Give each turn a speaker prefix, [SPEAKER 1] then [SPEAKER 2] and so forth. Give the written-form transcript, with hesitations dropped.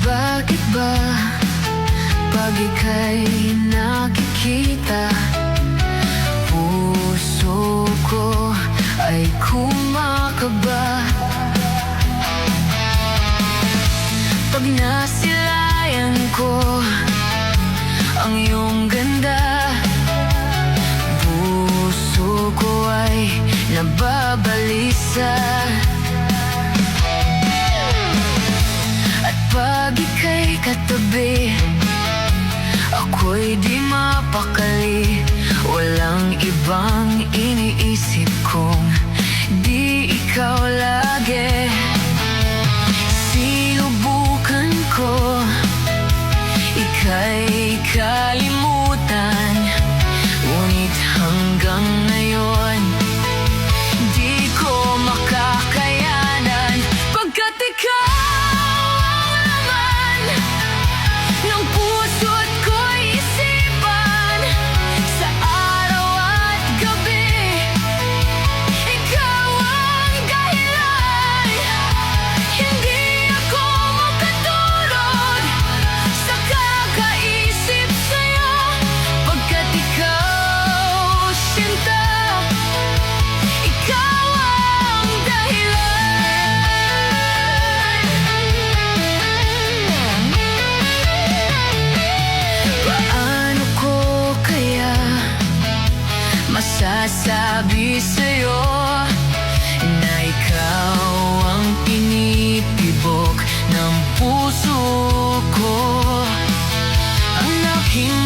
[SPEAKER 1] Bakit ba pag ika'y nakikita, puso ko ay kumakaba? Pag nasilayan ko ang iyong ganda, puso ko ay nababalisa. At pag ika'y katabi, ako'y di mapakali. Walang ibang iniisip kung di ikaw lagi. Sinubukan ko ika'y kalimutan, ngunit hanggang ngayon di ko makakayanan. Pagkat ikaw ang laman ng puso't ko'y isipan, sa araw at gabi ikaw ang dahilan. Hindi ako makatulog sa kakaisip sa'yo, pagkat ikaw, sinta, ikaw ang dahilan. Paano ko kaya masasabi sa'yo na ikaw ang pinipibok ng puso ko, ang aking